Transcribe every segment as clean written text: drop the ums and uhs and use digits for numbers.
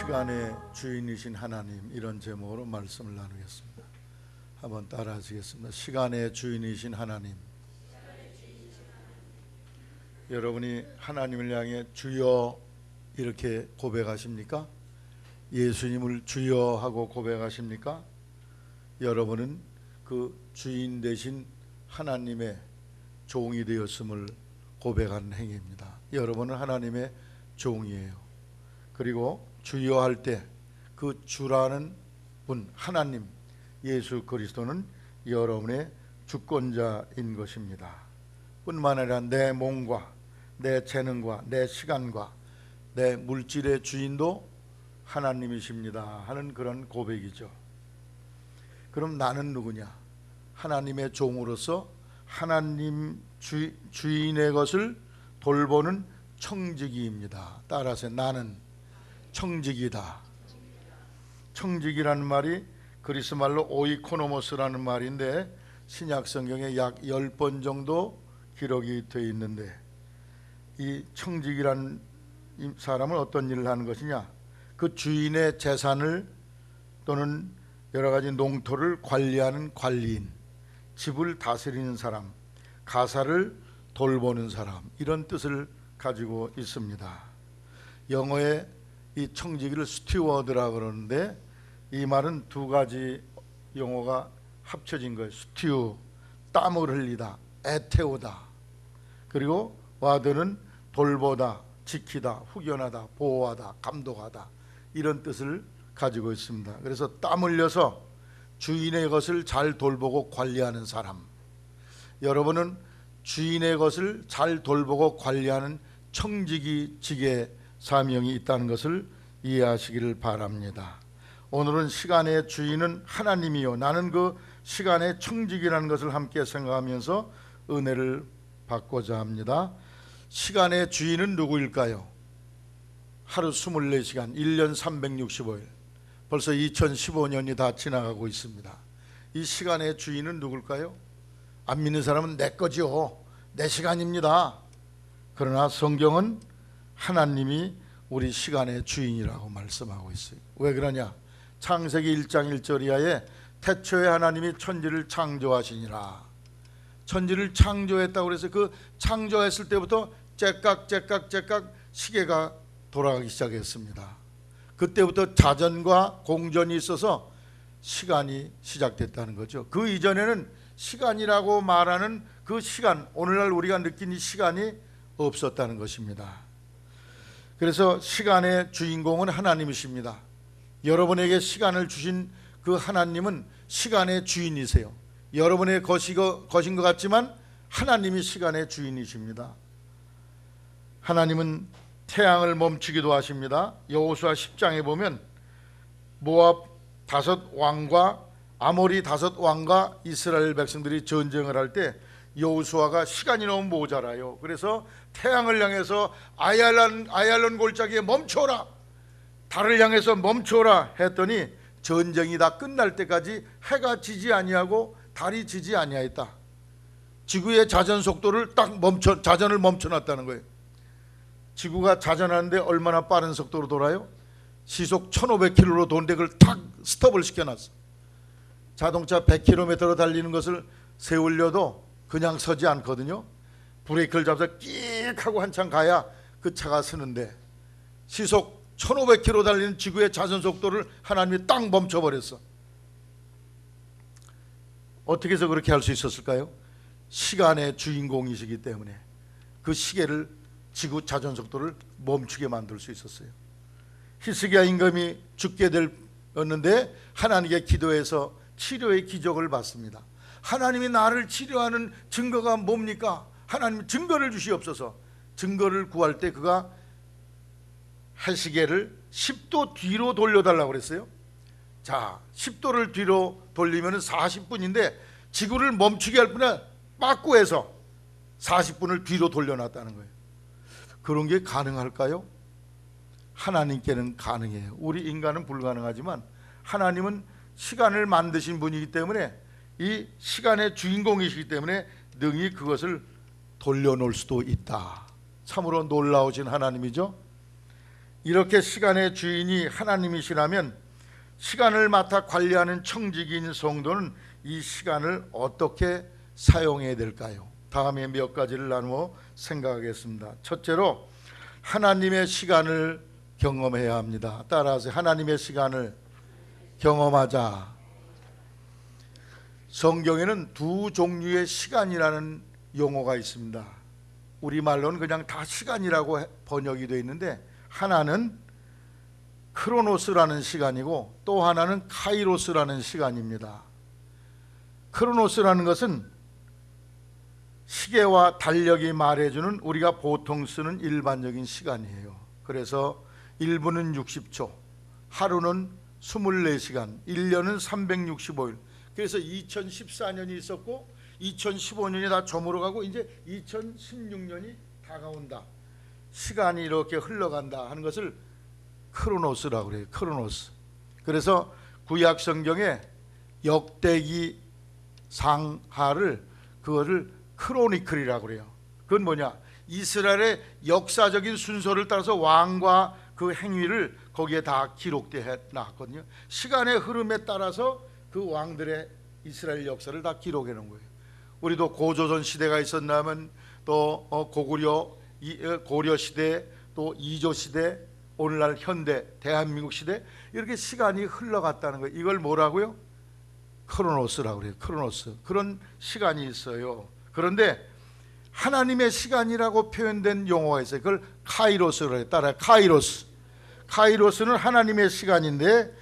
시간의 주인이신 하나님, 이런 제목으로 말씀을 나누겠습니다. 한번 따라 하시겠습니다. 시간의 주인이신 하나님. 여러분이 하나님을 향해 주여 이렇게 고백하십니까? 예수님을 주여 하고 고백하십니까? 여러분은 그 주인 되신 하나님의 종이 되었음을 고백하는 행위입니다. 여러분은 하나님의 종이에요. 그리고 주여 할 때 그 주라는 분, 하나님 예수 그리스도는 여러분의 주권자인 것입니다. 뿐만 아니라 내 몸과 내 재능과 내 시간과 내 물질의 주인도 하나님이십니다 하는 그런 고백이죠. 그럼 나는 누구냐? 하나님의 종으로서 하나님 주인의 것을 돌보는 청지기입니다. 따라서 나는 청지기다. 청지기라는 말이 그리스 말로 오이코노모스라는 말인데 신약 성경에 약 10번 정도 기록이 되어 있는데, 이 청지기라는 사람은 어떤 일을 하는 것이냐? 그 주인의 재산을 또는 여러 가지 농토를 관리하는 관리인, 집을 다스리는 사람, 가사를 돌보는 사람, 이런 뜻을 가지고 있습니다. 영어에 이 청지기를 스튜어드라고 그러는데, 이 말은 두 가지 용어가 합쳐진 거예요. 스튜, 땀을 흘리다, 애태우다. 그리고 와드는 돌보다, 지키다, 후견하다, 보호하다, 감독하다, 이런 뜻을 가지고 있습니다. 그래서 땀 흘려서 주인의 것을 잘 돌보고 관리하는 사람, 여러분은 주인의 것을 잘 돌보고 관리하는 청지기 직의 사명이 있다는 것을 이해하시기를 바랍니다. 오늘은 시간의 주인은 하나님이요, 나는 그 시간의 청지기라는 것을 함께 생각하면서 은혜를 받고자 합니다. 시간의 주인은 누구일까요? 하루 24시간, 1년 365일, 벌써 2015년이 다 지나가고 있습니다. 이 시간의 주인은 누굴까요? 안 믿는 사람은 내 거지요, 내 시간입니다. 그러나 성경은 하나님이 우리 시간의 주인이라고 말씀하고 있어요. 왜 그러냐? 창세기 1장 1절 이하에 태초에 하나님이 천지를 창조하시니라. 천지를 창조했다고 그래서 그 창조했을 때부터 째깍 시계가 돌아가기 시작했습니다. 그때부터 자전과 공전이 있어서 시간이 시작됐다는 거죠. 그 이전에는 시간이라고 말하는 그 시간, 오늘날 우리가 느낀 이 시간이 없었다는 것입니다. 그래서 시간의 주인공은 하나님이십니다. 여러분에게 시간을 주신 그 하나님은 시간의 주인이세요. 여러분의 것인 것 같지만 하나님이 시간의 주인이십니다. 하나님은 태양을 멈추기도 하십니다. 여호수아 10장에 보면 모압 5 왕과 아모리 5 왕과 이스라엘 백성들이 전쟁을 할 때 여호수아가 시간이 너무 모자라요. 그래서 태양을 향해서 아얄론 골짜기에 멈춰라, 달을 향해서 멈춰라 했더니 전쟁이 다 끝날 때까지 해가 지지 아니하고 달이 지지 아니하였다. 지구의 자전 속도를 자전을 멈춰놨다는 거예요. 지구가 자전하는데 얼마나 빠른 속도로 돌아요? 시속 1500km로 도는데 그걸 탁 스톱을 시켜놨어. 자동차 100km로 달리는 것을 세우려도 그냥 서지 않거든요. 브레이크를 잡아서 끽 하고 한참 가야 그 차가 서는데, 시속 1500km 달리는 지구의 자전 속도를 하나님이 딱 멈춰버렸어. 어떻게 해서 그렇게 할 수 있었을까요? 시간의 주인공이시기 때문에 그 시계를, 지구 자전 속도를 멈추게 만들 수 있었어요. 히스기야 임금이 죽게 되었는데 하나님께 기도해서 치료의 기적을 받습니다. 하나님이 나를 치료하는 증거가 뭡니까? 하나님 증거를 주시옵소서. 증거를 구할 때 그가 해시계를 10도 뒤로 돌려달라고 그랬어요. 자, 10도를 뒤로 돌리면 40분인데 지구를 멈추게 할 뿐이야 빠꾸해서 40분을 뒤로 돌려놨다는 거예요. 그런 게 가능할까요? 하나님께는 가능해요. 우리 인간은 불가능하지만 하나님은 시간을 만드신 분이기 때문에, 이 시간의 주인공이시기 때문에 능히 그것을 돌려놓을 수도 있다. 참으로 놀라우신 하나님이죠. 이렇게 시간의 주인이 하나님이시라면 시간을 맡아 관리하는 청지기인 성도는 이 시간을 어떻게 사용해야 될까요? 다음에 몇 가지를 나누어 생각하겠습니다. 첫째로 하나님의 시간을 경험해야 합니다. 따라하세요. 하나님의 시간을 경험하자. 성경에는 두 종류의 시간이라는 용어가 있습니다. 우리말로는 그냥 다 시간이라고 번역이 되어 있는데, 하나는 크로노스라는 시간이고 또 하나는 카이로스라는 시간입니다. 크로노스라는 것은 시계와 달력이 말해주는 우리가 보통 쓰는 일반적인 시간이에요. 그래서 1분은 60초, 하루는 24시간, 1년은 365일. 그래서 2014년이 있었고 2015년이 다 저물어가고 이제 2016년이 다가온다. 시간이 이렇게 흘러간다 하는 것을 크로노스라고 그래요. 크로노스. 그래서 구약 성경에 역대기 상하를 그거를 크로니클이라고 그래요. 그건 뭐냐? 이스라엘의 역사적인 순서를 따라서 왕과 그 행위를 거기에 다 기록되어 놨거든요. 시간의 흐름에 따라서 그 왕들의 이스라엘 역사를 다 기록해 놓은 거예요. 우리도 고조선 시대가 있었나면 또 고려 시대, 또 이조 시대, 오늘날 현대 대한민국 시대, 이렇게 시간이 흘러갔다는 거예요. 이걸 뭐라고요? 크로노스라고 그래요. 크로노스. 그런 시간이 있어요. 그런데 하나님의 시간이라고 표현된 용어가 있어요. 그걸 카이로스라고 해요. 따라요. 카이로스. 카이로스는 하나님의 시간인데,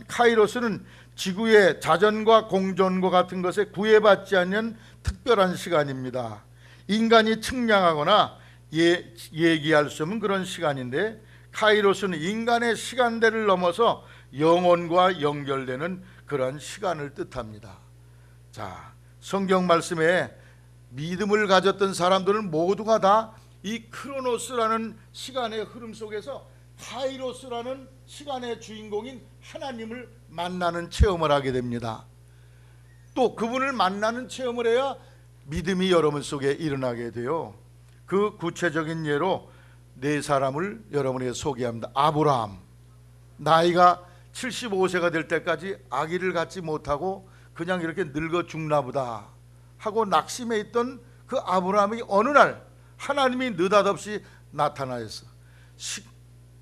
카이로스는 지구의 자전과 공전과 같은 것에 구애받지 않는 특별한 시간입니다. 인간이 측량하거나 얘기할 수 없는 그런 시간인데, 카이로스는 인간의 시간대를 넘어서 영혼과 연결되는 그런 시간을 뜻합니다. 자, 성경 말씀에 믿음을 가졌던 사람들은 모두가 다 이 크로노스라는 시간의 흐름 속에서 카이로스라는 시간의 주인공인 하나님을 만나는 체험을 하게 됩니다. 또 그분을 만나는 체험을 해야 믿음이 여러분 속에 일어나게 돼요. 그 구체적인 예로 네 사람을 여러분에게 소개합니다. 아브라함, 나이가 75세가 될 때까지 아기를 갖지 못하고 그냥 이렇게 늙어 죽나 보다 하고 낙심해 있던 그 아브라함이 어느 날 하나님이 느닷없이 나타나셨어.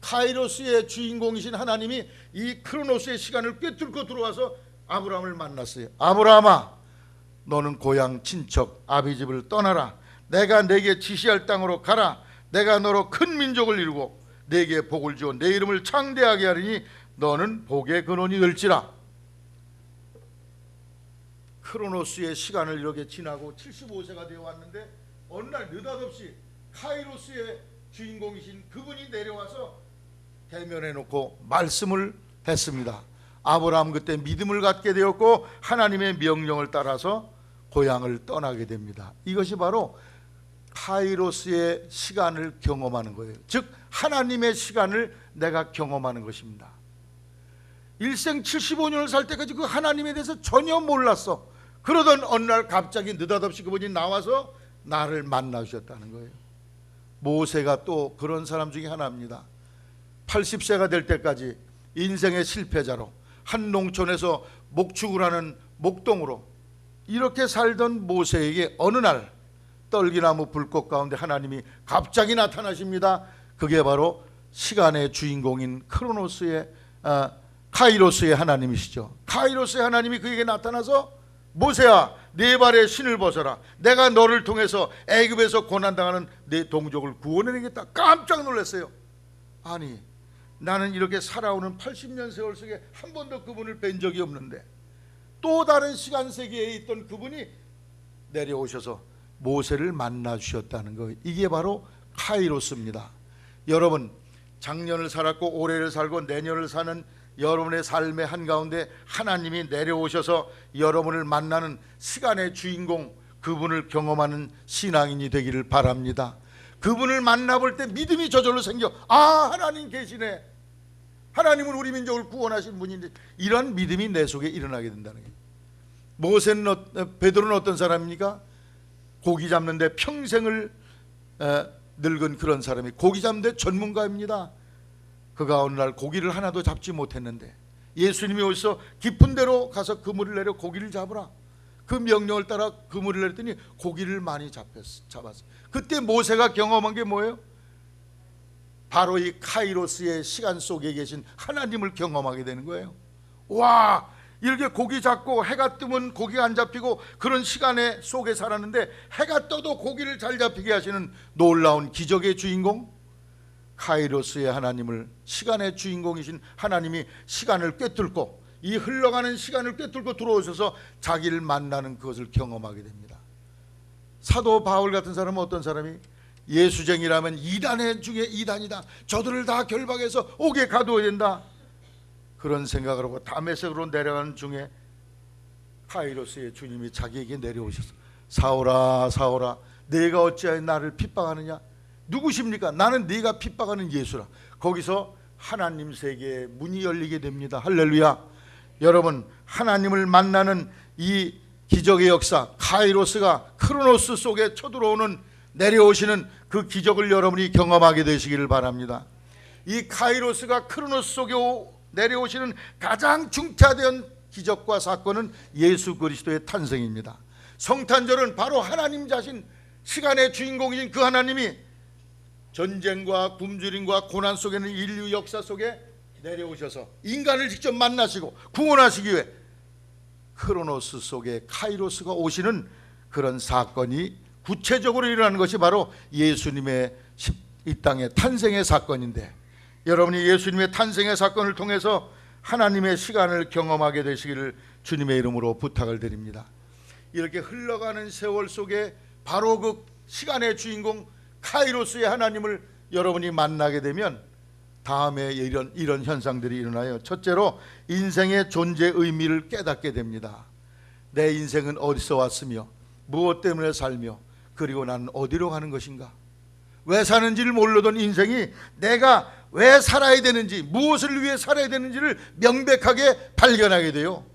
카이로스의 주인공이신 하나님이 이 크로노스의 시간을 꿰뚫고 들어와서 아브라함을 만났어요. 아브라함아, 너는 고향 친척 아비집을 떠나라. 내가 네게 지시할 땅으로 가라. 내가 너로 큰 민족을 이루고 네게 복을 주어 내 이름을 창대하게 하리니 너는 복의 근원이 될지라. 크로노스의 시간을 이렇게 지나고 75세가 되어 왔는데 어느 날 느닷없이 카이로스의 주인공이신 그분이 내려와서 대면해 놓고 말씀을 했습니다. 아브라함 그때 믿음을 갖게 되었고 하나님의 명령을 따라서 고향을 떠나게 됩니다. 이것이 바로 카이로스의 시간을 경험하는 거예요. 즉 하나님의 시간을 내가 경험하는 것입니다. 일생 75년을 살 때까지 그 하나님에 대해서 전혀 몰랐어. 그러던 어느 날 갑자기 느닷없이 그분이 나와서 나를 만나 주셨다는 거예요. 모세가 또 그런 사람 중에 하나입니다. 80세가 될 때까지 인생의 실패자로 한 농촌에서 목축을 하는 목동으로 이렇게 살던 모세에게 어느 날 떨기나무 불꽃 가운데 하나님이 갑자기 나타나십니다. 그게 바로 시간의 주인공인 카이로스의 하나님이시죠. 카이로스의 하나님이 그에게 나타나서 모세야, 네 발에 신을 벗어라. 내가 너를 통해서 애굽에서 고난당하는 내 동족을 구원해내겠다. 깜짝 놀랐어요. 아니, 나는 이렇게 살아오는 80년 세월 속에 한 번도 그분을 뵌 적이 없는데 또 다른 시간 세계에 있던 그분이 내려오셔서 모세를 만나 주셨다는 거. 이게 바로 카이로스입니다. 여러분, 작년을 살았고 올해를 살고 내년을 사는 여러분의 삶의 한가운데 하나님이 내려오셔서 여러분을 만나는 시간의 주인공, 그분을 경험하는 신앙인이 되기를 바랍니다. 그분을 만나볼 때 믿음이 저절로 생겨. 아, 하나님 계시네. 하나님은 우리 민족을 구원하신 분인데, 이런 믿음이 내 속에 일어나게 된다는 거예요. 베드로는 어떤 사람입니까? 고기 잡는데 평생을 늙은 그런 사람이 고기 잡는데 전문가입니다. 그가 어느 날 고기를 하나도 잡지 못했는데 예수님이 어디서 깊은 데로 가서 그물을 내려 고기를 잡으라, 그 명령을 따라 그물을 내렸더니 고기를 많이 잡았어요. 그때 모세가 경험한 게 뭐예요? 바로 이 카이로스의 시간 속에 계신 하나님을 경험하게 되는 거예요. 와, 이렇게 고기 잡고 해가 뜨면 고기가 안 잡히고 그런 시간에 속에 살았는데 해가 떠도 고기를 잘 잡히게 하시는 놀라운 기적의 주인공 카이로스의 하나님을, 시간의 주인공이신 하나님이 시간을 꿰뚫고, 이 흘러가는 시간을 꿰뚫고 들어오셔서 자기를 만나는 그것을 경험하게 됩니다. 사도 바울 같은 사람은 어떤 사람이 예수쟁이라면 이단의 중에 이단이다, 저들을 다 결박해서 옥에 가둬야 된다, 그런 생각을 하고 다메섹으로 내려가는 중에 카이로스의 주님이 자기에게 내려오셔서 사울아 사울아 내가 어찌하여 나를 핍박하느냐, 누구십니까? 나는 네가 핍박하는 예수라. 거기서 하나님 세계에 문이 열리게 됩니다. 할렐루야. 여러분, 하나님을 만나는 이 기적의 역사, 카이로스가 크로노스 속에 쳐들어오는, 내려오시는 그 기적을 여러분이 경험하게 되시기를 바랍니다. 이 카이로스가 크로노스 속에 내려오시는 가장 중차대한 기적과 사건은 예수 그리스도의 탄생입니다. 성탄절은 바로 하나님 자신, 시간의 주인공이신 그 하나님이 전쟁과 굶주림과 고난 속에는 인류 역사 속에 내려오셔서 인간을 직접 만나시고 구원하시기 위해 크로노스 속에 카이로스가 오시는 그런 사건이 구체적으로 일어나는 것이 바로 예수님의 이 땅의 탄생의 사건인데, 여러분이 예수님의 탄생의 사건을 통해서 하나님의 시간을 경험하게 되시기를 주님의 이름으로 부탁을 드립니다. 이렇게 흘러가는 세월 속에 바로 그 시간의 주인공 카이로스의 하나님을 여러분이 만나게 되면 다음에 이런 현상들이 일어나요. 첫째로 인생의 존재 의미를 깨닫게 됩니다. 내 인생은 어디서 왔으며 무엇 때문에 살며 그리고 나는 어디로 가는 것인가. 왜 사는지를 모르던 인생이 내가 왜 살아야 되는지, 무엇을 위해 살아야 되는지를 명백하게 발견하게 돼요.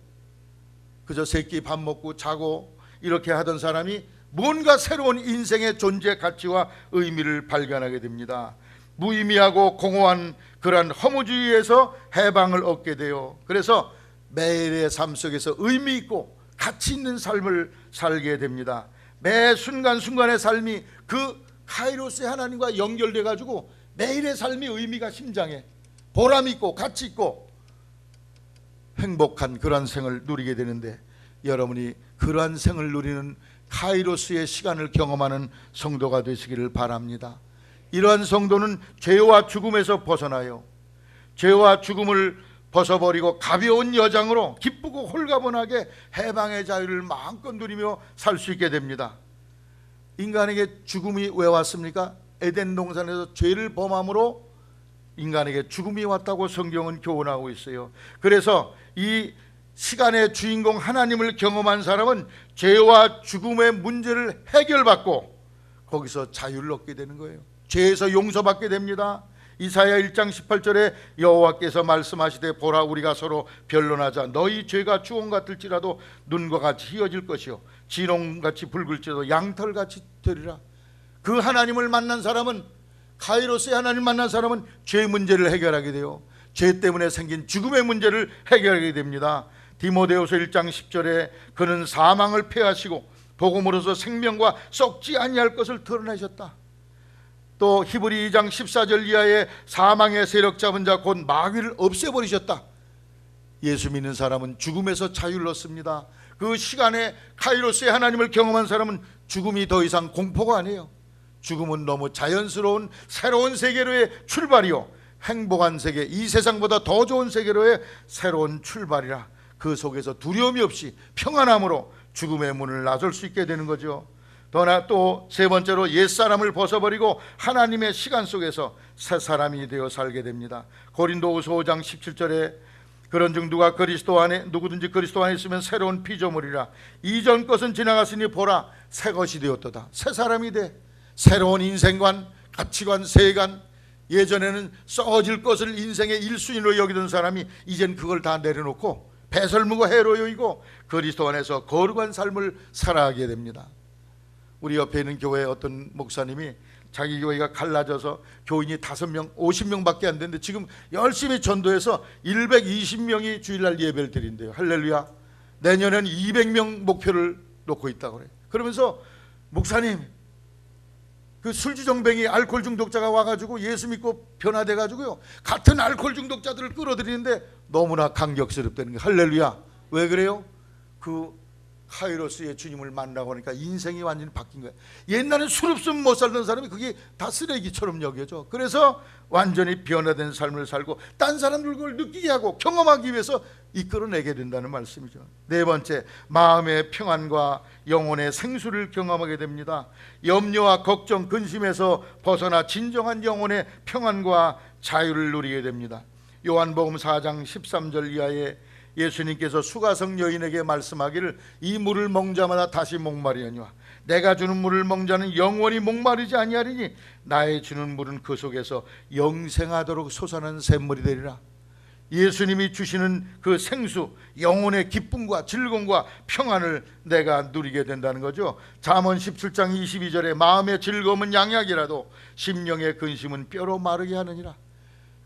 그저 새끼 밥 먹고 자고 이렇게 하던 사람이 뭔가 새로운 인생의 존재 가치와 의미를 발견하게 됩니다. 무의미하고 공허한 그러한 허무주의에서 해방을 얻게 돼요. 그래서 매일의 삶 속에서 의미 있고 가치 있는 삶을 살게 됩니다. 매 순간순간의 삶이 그 카이로스의 하나님과 연결돼 가지고 매일의 삶이 의미가 심장에 보람 있고 가치 있고 행복한 그러한 생을 누리게 되는데, 여러분이 그러한 생을 누리는 카이로스의 시간을 경험하는 성도가 되시기를 바랍니다. 이러한 성도는 죄와 죽음에서 벗어나요. 죄와 죽음을 벗어버리고 가벼운 여장으로 기쁘고 홀가분하게 해방의 자유를 마음껏 누리며 살 수 있게 됩니다. 인간에게 죽음이 왜 왔습니까? 에덴 동산에서 죄를 범함으로 인간에게 죽음이 왔다고 성경은 교훈하고 있어요. 그래서 이 시간의 주인공 하나님을 경험한 사람은 죄와 죽음의 문제를 해결받고 거기서 자유를 얻게 되는 거예요. 죄에서 용서받게 됩니다. 이사야 1장 18절에 여호와께서 말씀하시되 보라 우리가 서로 변론하자. 너희 죄가 주홍 같을지라도 눈과 같이 희어질 것이요 진홍같이 붉을지라도 양털같이 되리라. 그 하나님을 만난 사람은, 카이로스의 하나님을 만난 사람은 죄 문제를 해결하게 돼요. 죄 때문에 생긴 죽음의 문제를 해결하게 됩니다. 디모데후서 1장 10절에 그는 사망을 패하시고 복음으로서 생명과 썩지 아니할 것을 드러내셨다. 또 히브리 2장 14절 이하에 사망의 세력 잡은 자 곧 마귀를 없애버리셨다. 예수 믿는 사람은 죽음에서 자유를 얻습니다. 그 시간에 카이로스의 하나님을 경험한 사람은 죽음이 더 이상 공포가 아니에요. 죽음은 너무 자연스러운 새로운 세계로의 출발이요 행복한 세계, 이 세상보다 더 좋은 세계로의 새로운 출발이라 그 속에서 두려움이 없이 평안함으로 죽음의 문을 나설 수 있게 되는 거죠. 또 세 번째로 옛사람을 벗어버리고 하나님의 시간 속에서 새 사람이 되어 살게 됩니다. 고린도후서 5장 17절에 그런즉 누구든지 그리스도 안에 있으면 새로운 피조물이라. 이전 것은 지나갔으니 보라 새 것이 되었도다. 새 사람이 돼. 새로운 인생관, 가치관, 세관. 예전에는 썩어질 것을 인생의 1순위로 여기던 사람이 이젠 그걸 다 내려놓고 배설물과 해로 여기고 그리스도 안에서 거룩한 삶을 살아가게 됩니다. 우리 옆에 있는 교회의 어떤 목사님이 자기 교회가 갈라져서 교인이 5명, 50명밖에 안 되는데 지금 열심히 전도해서 120명이 주일날 예배를 드린대요. 할렐루야. 내년엔 200명 목표를 놓고 있다고 그래요. 그러면서 목사님, 그 술주정뱅이 알코올 중독자가 와가지고 예수 믿고 변화돼가지고요, 같은 알코올 중독자들을 끌어들이는데 너무나 감격스럽다는 거예요. 할렐루야. 왜 그래요? 그 카이로스의 주님을 만나고 하니까 인생이 완전히 바뀐 거예요. 옛날엔 술 없으면 못 살던 사람이 그게 다 쓰레기처럼 여겨져. 그래서 완전히 변화된 삶을 살고 딴 사람들 그걸 느끼게 하고 경험하기 위해서 이끌어내게 된다는 말씀이죠. 네 번째, 마음의 평안과 영혼의 생수를 경험하게 됩니다. 염려와 걱정, 근심에서 벗어나 진정한 영혼의 평안과 자유를 누리게 됩니다. 요한복음 4장 13절 이하에 예수님께서 수가성 여인에게 말씀하기를 이 물을 먹자마자 다시 목마르려니와 내가 주는 물을 먹자는 영원히 목마르지 아니하리니 나의 주는 물은 그 속에서 영생하도록 솟아나는 샘물이 되리라. 예수님이 주시는 그 생수, 영혼의 기쁨과 즐거움과 평안을 내가 누리게 된다는 거죠. 잠언 17장 22절에 마음의 즐거움은 양약이라도 심령의 근심은 뼈로 마르게 하느니라.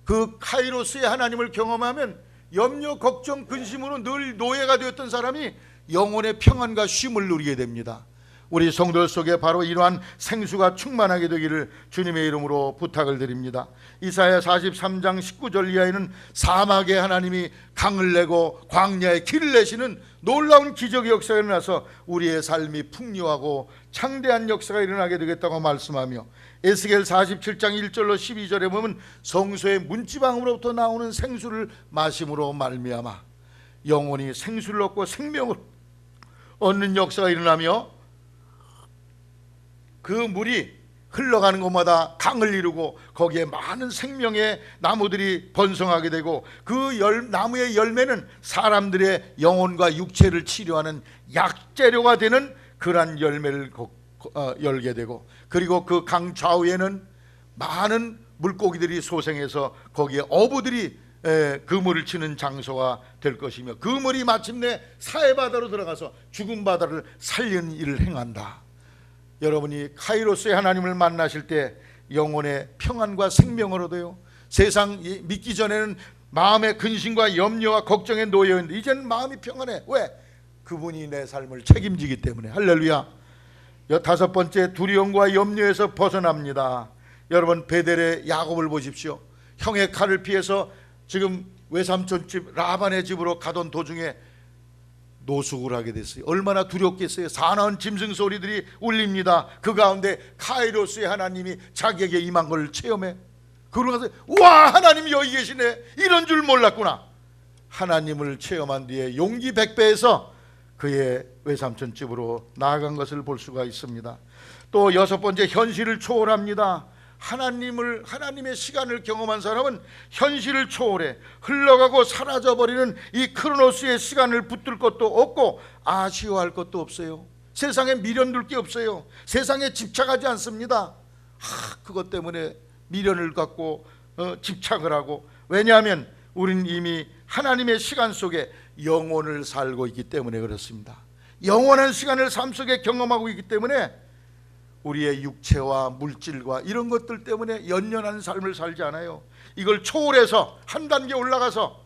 그 카이로스의 하나님을 경험하면 염려, 걱정, 근심으로 늘 노예가 되었던 사람이 영혼의 평안과 쉼을 누리게 됩니다. 우리 성도 속에 바로 이러한 생수가 충만하게 되기를 주님의 이름으로 부탁을 드립니다. 이사야 43장 19절 이하에는 사막에 하나님이 강을 내고 광야에 길을 내시는 놀라운 기적의 역사가 일어나서 우리의 삶이 풍요하고 창대한 역사가 일어나게 되겠다고 말씀하며, 에스겔 47장 1절로 12절에 보면 성소의 문지방으로부터 나오는 생수를 마심으로 말미암아 영혼이 생수를 얻고 생명을 얻는 역사가 일어나며, 그 물이 흘러가는 곳마다 강을 이루고 거기에 많은 생명의 나무들이 번성하게 되고 그 나무의 열매는 사람들의 영혼과 육체를 치료하는 약재료가 되는 그러한 열매를 열게 되고, 그리고 그 강 좌우에는 많은 물고기들이 소생해서 거기에 어부들이 그물을 치는 장소가 될 것이며, 그 물이 마침내 사해바다로 들어가서 죽은 바다를 살리는 일을 행한다. 여러분이 카이로스의 하나님을 만나실 때 영혼의 평안과 생명을 얻어요. 세상 믿기 전에는 마음의 근심과 염려와 걱정에 놓여있는데 이제는 마음이 평안해. 왜? 그분이 내 삶을 책임지기 때문에. 할렐루야. 다섯 번째, 두려움과 염려에서 벗어납니다. 여러분, 베델의 야곱을 보십시오. 형의 칼을 피해서 지금 외삼촌 집 라반의 집으로 가던 도중에 노숙을 하게 됐어요. 얼마나 두렵겠어요. 사나운 짐승 소리들이 울립니다. 그 가운데 카이로스의 하나님이 자기에게 임한 걸 체험해. 그러고 나서 와, 하나님이 여기 계시네, 이런 줄 몰랐구나. 하나님을 체험한 뒤에 용기 백배해서 그의 외삼촌 집으로 나아간 것을 볼 수가 있습니다. 또 여섯 번째, 현실을 초월합니다. 하나님의 시간을 경험한 사람은 현실을 초월해 흘러가고 사라져버리는 이 크로노스의 시간을 붙들 것도 없고 아쉬워할 것도 없어요. 세상에 미련둘 게 없어요. 세상에 집착하지 않습니다. 그것 때문에 미련을 갖고 집착을 하고, 왜냐하면 우리는 이미 하나님의 시간 속에 영혼을 살고 있기 때문에 그렇습니다. 영원한 시간을 삶 속에 경험하고 있기 때문에 우리의 육체와 물질과 이런 것들 때문에 연연한 삶을 살지 않아요. 이걸 초월해서 한 단계 올라가서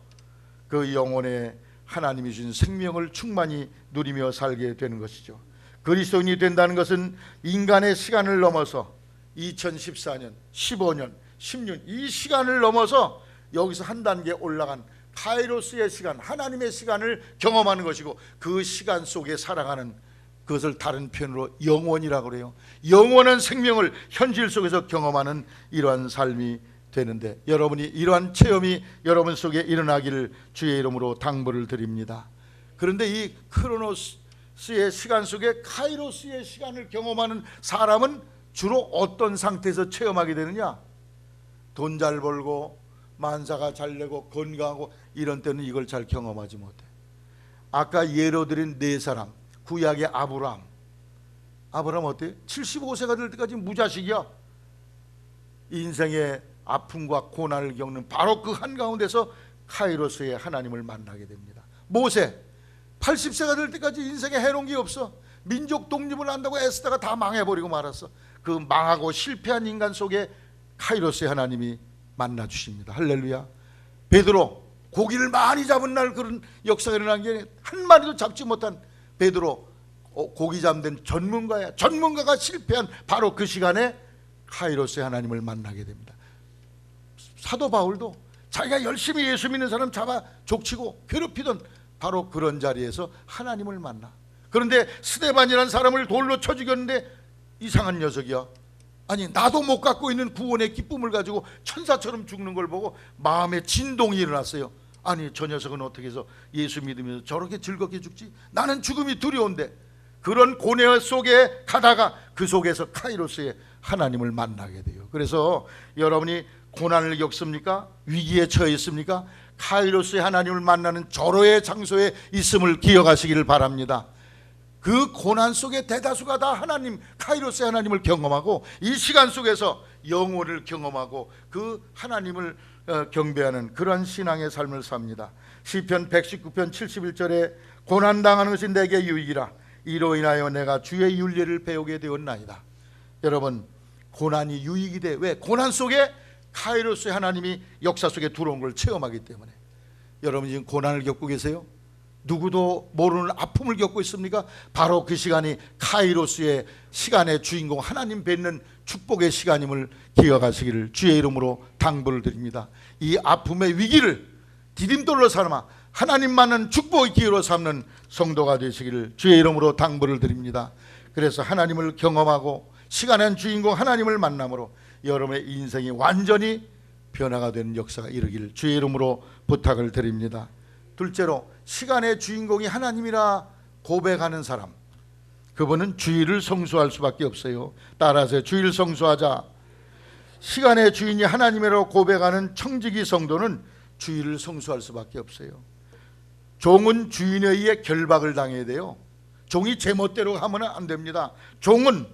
그 영혼에 하나님이 주신 생명을 충만히 누리며 살게 되는 것이죠. 그리스도인이 된다는 것은 인간의 시간을 넘어서 2014년, 15년, 10년 이 시간을 넘어서 여기서 한 단계 올라간 카이로스의 시간, 하나님의 시간을 경험하는 것이고, 그 시간 속에 살아가는, 그것을 다른 표현으로 영원이라고 그래요. 영원한 생명을 현실 속에서 경험하는 이러한 삶이 되는데, 여러분이 이러한 체험이 여러분 속에 일어나기를 주의 이름으로 당부를 드립니다. 그런데 이 크로노스의 시간 속에 카이로스의 시간을 경험하는 사람은 주로 어떤 상태에서 체험하게 되느냐? 돈 잘 벌고 만사가 잘 되고 건강하고 이런 때는 이걸 잘 경험하지 못해. 아까 예로 드린 네 사람, 구약의 아브람 어때요? 75세가 될 때까지 무자식이야. 인생의 아픔과 고난을 겪는 바로 그 한가운데서 카이로스의 하나님을 만나게 됩니다. 모세 80세가 될 때까지 인생에 해놓은 게 없어. 민족 독립을 한다고 애쓰다가 다 망해버리고 말았어. 그 망하고 실패한 인간 속에 카이로스의 하나님이 만나 주십니다. 할렐루야. 베드로, 고기를 많이 잡은 날 그런 역사가 일어난 게 한 마리도 잡지 못한 베드로, 고기 잡는 전문가야. 전문가가 실패한 바로 그 시간에 카이로스의 하나님을 만나게 됩니다. 사도 바울도 자기가 열심히 예수 믿는 사람 잡아 족치고 괴롭히던 바로 그런 자리에서 하나님을 만나. 그런데 스데반이라는 사람을 돌로 쳐 죽였는데 이상한 녀석이야. 아니, 나도 못 갖고 있는 구원의 기쁨을 가지고 천사처럼 죽는 걸 보고 마음에 진동이 일어났어요. 아니, 저 녀석은 어떻게 해서 예수 믿으면서 저렇게 즐겁게 죽지? 나는 죽음이 두려운데. 그런 고뇌 속에 가다가 그 속에서 카이로스의 하나님을 만나게 돼요. 그래서 여러분이 고난을 겪습니까? 위기에 처해 있습니까? 카이로스의 하나님을 만나는 절호의 장소에 있음을 기억하시기를 바랍니다. 그 고난 속에 대다수가 다 하나님, 카이로스의 하나님을 경험하고 이 시간 속에서 영혼을 경험하고 그 하나님을 경배하는 그런 신앙의 삶을 삽니다. 시편 119편 71절에 고난당하는 것이 내게 유익이라 이로 인하여 내가 주의 윤례를 배우게 되었나이다. 여러분, 고난이 유익이 돼. 왜? 고난 속에 카이로스의 하나님이 역사 속에 들어온 걸 체험하기 때문에. 여러분 지금 고난을 겪고 계세요? 누구도 모르는 아픔을 겪고 있습니까? 바로 그 시간이 카이로스의 시간의 주인공 하나님 뵙는 축복의 시간임을 기억하시기를 주의 이름으로 당부를 드립니다. 이 아픔의 위기를 디딤돌로 삼아 하나님 만난 축복의 기회로 삼는 성도가 되시기를 주의 이름으로 당부를 드립니다. 그래서 하나님을 경험하고 시간의 주인공 하나님을 만남으로 여러분의 인생이 완전히 변화가 되는 역사가 이루기를 주의 이름으로 부탁을 드립니다. 둘째로, 시간의 주인공이 하나님이라 고백하는 사람, 그분은 주의를 성수할 수밖에 없어요. 따라서 주의를 성수하자. 시간의 주인이 하나님이라고 고백하는 청지기 성도는 주의를 성수할 수밖에 없어요. 종은 주인에 의해 결박을 당해야 돼요. 종이 제멋대로 하면 안 됩니다. 종은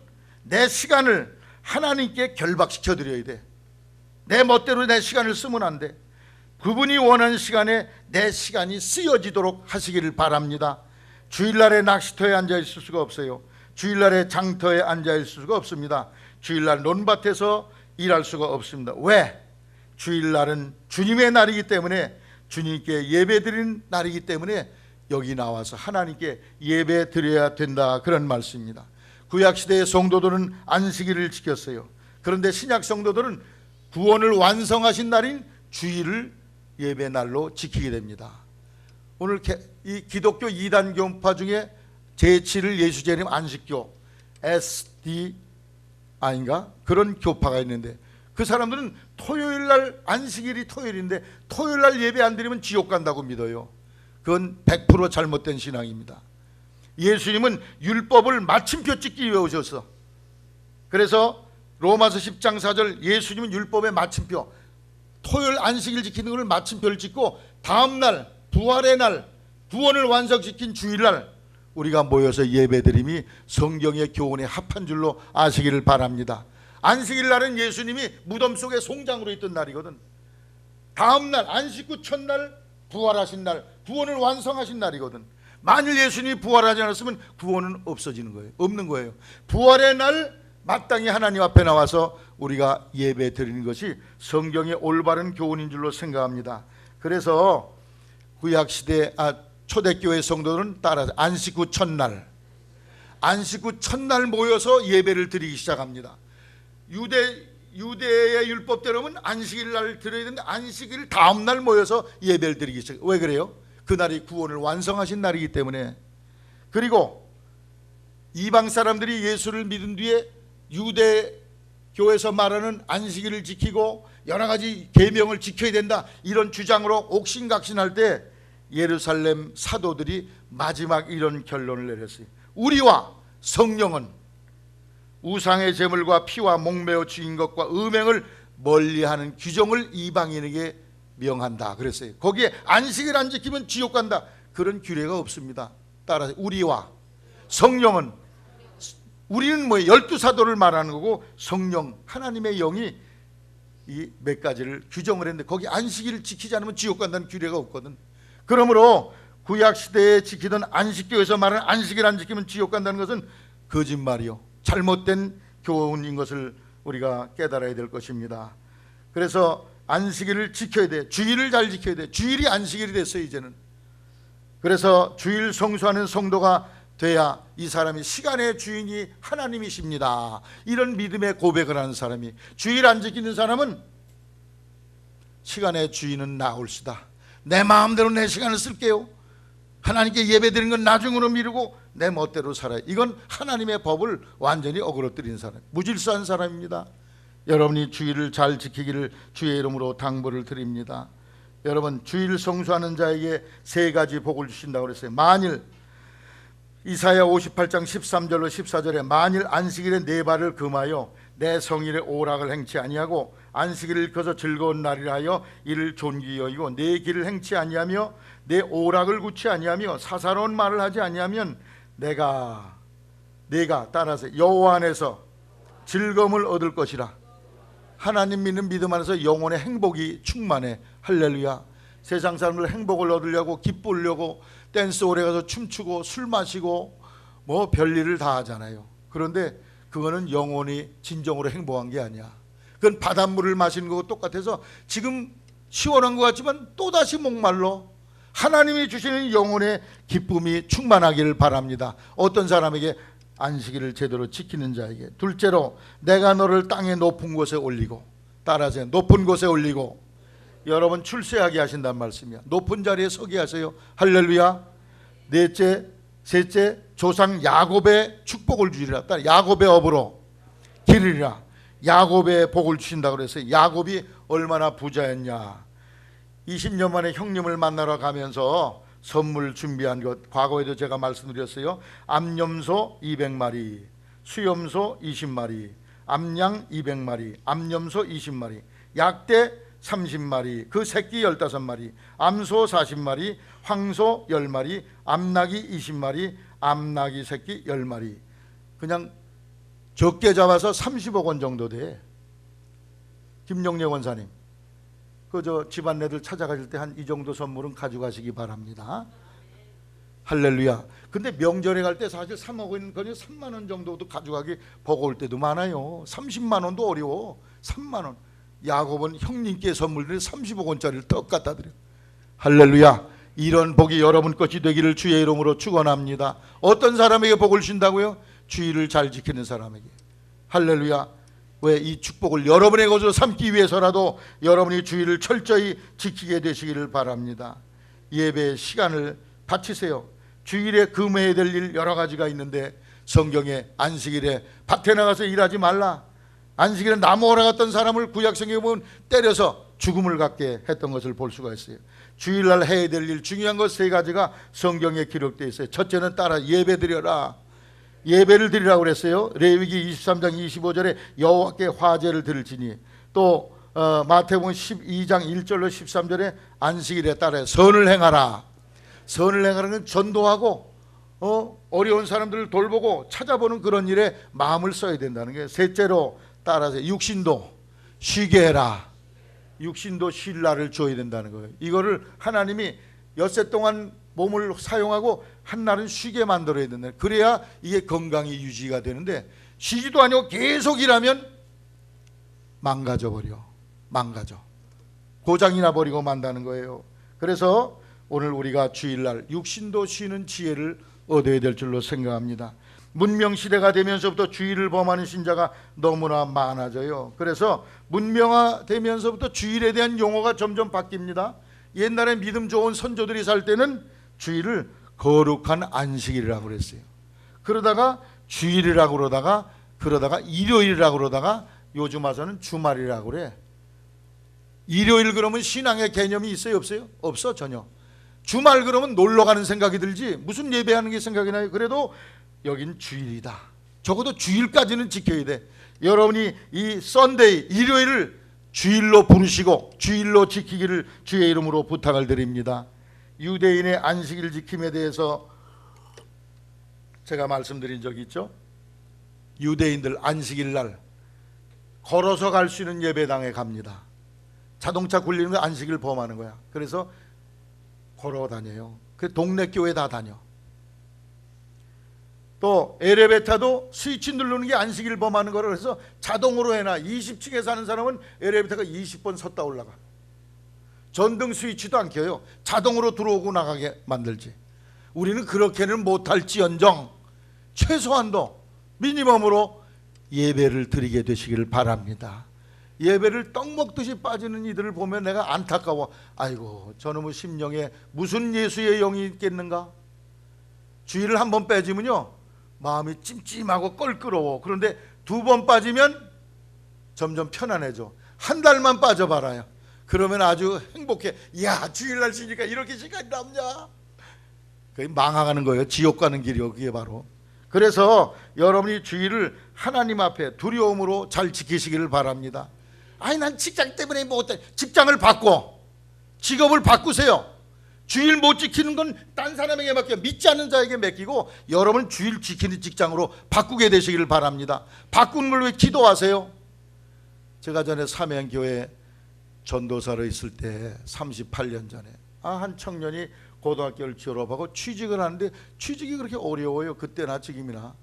내 시간을 하나님께 결박시켜 드려야 돼. 내 멋대로 내 시간을 쓰면 안 돼. 그분이 원하는 시간에 내 시간이 쓰여지도록 하시기를 바랍니다. 주일날에 낚시터에 앉아 있을 수가 없어요. 주일날에 장터에 앉아 있을 수가 없습니다. 주일날 논밭에서 일할 수가 없습니다. 왜? 주일날은 주님의 날이기 때문에, 주님께 예배드리는 날이기 때문에 여기 나와서 하나님께 예배 드려야 된다, 그런 말씀입니다. 구약시대의 성도들은 안식일을 지켰어요. 그런데 신약 성도들은 구원을 완성하신 날인 주일을 예배날로 지키게 됩니다. 오늘 이 기독교 2단 교파 중에 제7일 예수재림 안식교, SD 아닌가? 그런 교파가 있는데 그 사람들은 토요일날, 안식일이 토요일인데 토요일날 예배 안 드리면 지옥 간다고 믿어요. 그건 100% 잘못된 신앙입니다. 예수님은 율법을 마침표 찍기 위해 오셨어. 그래서 로마서 10장 4절, 예수님은 율법의 마침표, 토요일 안식일 지키는 것을 마침표를 찍고 다음날 부활의 날, 구원을 완성시킨 주일날 우리가 모여서 예배드림이 성경의 교훈에 합한 줄로 아시기를 바랍니다. 안식일 날은 예수님이 무덤 속에 송장으로 있던 날이거든. 다음날 안식 후 첫날 부활하신 날, 구원을 완성하신 날이거든. 만일 예수님이 부활하지 않았으면 구원은 없어지는 거예요. 없는 거예요. 부활의 날 마땅히 하나님 앞에 나와서 우리가 예배 드리는 것이 성경의 올바른 교훈인 줄로 생각합니다. 그래서 구약시대 초대교회 성도들은 따라서 안식 후 첫날, 안식 후 첫날 모여서 예배를 드리기 시작합니다. 유대의 율법대로는 안식일 날 드려야 되는데 안식일 다음 날 모여서 예배를 드리기 시작해요. 왜 그래요? 그날이 구원을 완성하신 날이기 때문에. 그리고 이방 사람들이 예수를 믿은 뒤에 유대교에서 말하는 안식일을 지키고 여러 가지 계명을 지켜야 된다, 이런 주장으로 옥신각신할 때 예루살렘 사도들이 마지막 이런 결론을 내렸어요. 우리와 성령은 우상의 제물과 피와 목매어 죽인 것과 음행을 멀리하는 규정을 이방인에게 명한다 그랬어요. 거기에 안식일 안 지키면 지옥 간다, 그런 규례가 없습니다. 따라서 우리와 성령은, 우리는 뭐 12사도를 말하는 거고 성령, 하나님의 영이 이 몇 가지를 규정을 했는데 거기 안식일을 지키지 않으면 지옥 간다는 규례가 없거든. 그러므로 구약 시대에 지키던 안식교에서 말하는 안식일 안 지키면 지옥 간다는 것은 거짓말이요, 잘못된 교훈인 것을 우리가 깨달아야 될 것입니다. 그래서 안식일을 지켜야 돼. 주일을 잘 지켜야 돼. 주일이 안식일이 됐어요 이제는. 그래서 주일 성수하는 성도가 돼야 이 사람이 시간의 주인이 하나님이십니다, 이런 믿음의 고백을 하는 사람이, 주일 안 지키는 사람은 시간의 주인은 나올수다, 내 마음대로 내 시간을 쓸게요, 하나님께 예배드리는 건 나중으로 미루고 내 멋대로 살아요. 이건 하나님의 법을 완전히 어그러뜨린 사람, 무질서한 사람입니다. 여러분이 주일을 잘 지키기를 주의 이름으로 당부를 드립니다. 여러분, 주일 성수하는 자에게 세 가지 복을 주신다고 그랬어요. 만일 이사야 58장 13절로 14절에 만일 안식일에 네 발을 금하여 내 성일에 오락을 행치 아니하고 안식일을 일컬어서 즐거운 날이라 하여 이를 존귀히 여기고 내 길을 행치 아니하며 내 오락을 굳지 아니하며 사사로운 말을 하지 아니하면 내가 따라서 여호와 안에서 즐거움을 얻을 것이라. 하나님 믿는 믿음 안에서 영혼의 행복이 충만해. 할렐루야. 세상 사람들 행복을 얻으려고 기쁘려고 댄스홀에 가서 춤추고 술 마시고 뭐 별일을 다 하잖아요. 그런데 그거는 영혼이 진정으로 행복한 게 아니야. 그건 바닷물을 마시는 거고 똑같아서 지금 시원한 것 같지만 또다시 목말라. 하나님이 주시는 영혼의 기쁨이 충만하기를 바랍니다. 어떤 사람에게? 안식일을 제대로 지키는 자에게. 둘째로 내가 너를 땅의 높은 곳에 올리고, 따라하세요, 높은 곳에 올리고. 여러분 출세하게 하신다는 말씀이야. 높은 자리에 서게 하세요. 할렐루야. 셋째 조상 야곱의 축복을 주리라. 야곱의 업으로 기르리라. 야곱의 복을 주신다고 그랬어요. 야곱이 얼마나 부자였냐. 20년 만에 형님을 만나러 가면서 선물 준비한 것 과거에도 제가 말씀드렸어요. 암염소 200마리, 수염소 20마리, 암양 200마리, 암염소 20마리, 약대 30마리, 그 새끼 15마리, 암소 40마리, 황소 10마리, 암나귀 20마리, 암나귀 새끼 10마리. 그냥 적게 잡아서 30억 원 정도 돼. 김용래 원사님, 그 집안내들 찾아가실 때 한 이 정도 선물은 가져가시기 바랍니다. 할렐루야. 근데 명절에 갈 때 사실 3억 원, 거의 3만 원 정도도 가져가기 버거울 때도 많아요. 30만 원도 어려워. 3만 원. 야곱은 형님께 선물들이 30억 원짜리를 떡 갖다 드려. 할렐루야. 이런 복이 여러분 것이 되기를 주의 이름으로 축원합니다. 어떤 사람에게 복을 주신다고요? 주일을 잘 지키는 사람에게. 할렐루야. 왜? 이 축복을 여러분의 것으로 삼기 위해서라도 여러분이 주일을 철저히 지키게 되시기를 바랍니다. 예배의 시간을 바치세요. 주일에 금해야 될 일 여러 가지가 있는데 성경에 안식일에 밭에 나가서 일하지 말라, 안식일에 나무 오러 갔던 사람을 구약성경에 보면 때려서 죽음을 갖게 했던 것을 볼 수가 있어요. 주일날 해야 될 일 중요한 것 세 가지가 성경에 기록되어 있어요. 첫째는 따라 예배 드려라. 예배를 드리라고 그랬어요. 레위기 23장 25절에 여호와께 화제를 드릴지니, 또 마태복음 12장 1절로 13절에 안식일에 따라 선을 행하라. 선을 행하는 건 전도하고 어려운 사람들을 돌보고 찾아보는 그런 일에 마음을 써야 된다는 게. 셋째로 따라서 육신도 쉬게 해라. 육신도 쉴 날을 줘야 된다는 거예요. 이거를 하나님이 엿새 동안 몸을 사용하고 한 날은 쉬게 만들어야 된다. 그래야 이게 건강이 유지가 되는데 쉬지도 아니고 계속 일하면 망가져. 고장이 나버리고 만다는 거예요. 그래서 오늘 우리가 주일날 육신도 쉬는 지혜를 얻어야 될 줄로 생각합니다. 문명시대가 되면서부터 주일을 범하는 신자가 너무나 많아져요. 그래서 문명화되면서부터 주일에 대한 용어가 점점 바뀝니다. 옛날에 믿음 좋은 선조들이 살 때는 주일을 거룩한 안식일이라고 그랬어요. 그러다가 주일이라고 그러다가 일요일이라고 그러다가 요즘 와서는 주말이라고 그래. 일요일 그러면 신앙의 개념이 있어요, 없어요? 없어, 전혀. 주말 그러면 놀러 가는 생각이 들지 무슨 예배하는 게 생각이 나요? 그래도 여긴 주일이다. 적어도 주일까지는 지켜야 돼. 여러분이 이 썬데이, 일요일을 주일로 부르시고 주일로 지키기를 주의 이름으로 부탁을 드립니다. 유대인의 안식일 지킴에 대해서 제가 말씀드린 적이 있죠. 유대인들 안식일 날 걸어서 갈 수 있는 예배당에 갑니다. 자동차 굴리는 거 안식일 범하는 거야. 그래서 걸어 다녀요. 그 동네 교회 다 다녀. 또 엘리베이터도 스위치 누르는 게 안식일 범하는 거라 그래서 자동으로 해놔. 20층에 사는 사람은 엘리베이터가 20번 섰다 올라가. 전등 스위치도 안 켜요. 자동으로 들어오고 나가게 만들지. 우리는 그렇게는 못할지언정 최소한도 미니멈으로 예배를 드리게 되시기를 바랍니다. 예배를 떡 먹듯이 빠지는 이들을 보면 내가 안타까워. 아이고, 저놈의 심령에 무슨 예수의 영이 있겠는가. 주일을 한 번 빼지면요 마음이 찜찜하고 껄끄러워. 그런데 2번 빠지면 점점 편안해져. 한 달만 빠져봐라요. 그러면 아주 행복해. 야, 주일날 쉬니까 이렇게 시간이 남냐. 그게 망하는 거예요. 지옥 가는 길이요. 그게 바로. 그래서 여러분이 주일을 하나님 앞에 두려움으로 잘 지키시기를 바랍니다. 아니, 난 직장 때문에 못해. 직장을 바꿔. 직업을 바꾸세요. 주일 못 지키는 건 딴 사람에게 맡겨, 믿지 않는 자에게 맡기고 여러분 주일 지키는 직장으로 바꾸게 되시기를 바랍니다. 바꾸는 걸 왜 기도하세요? 제가 전에 삼양교회 전도사로 있을 때 38년 전에 한 청년이 고등학교를 졸업하고 취직을 하는데 취직이 그렇게 어려워요. 그때나 지금이나.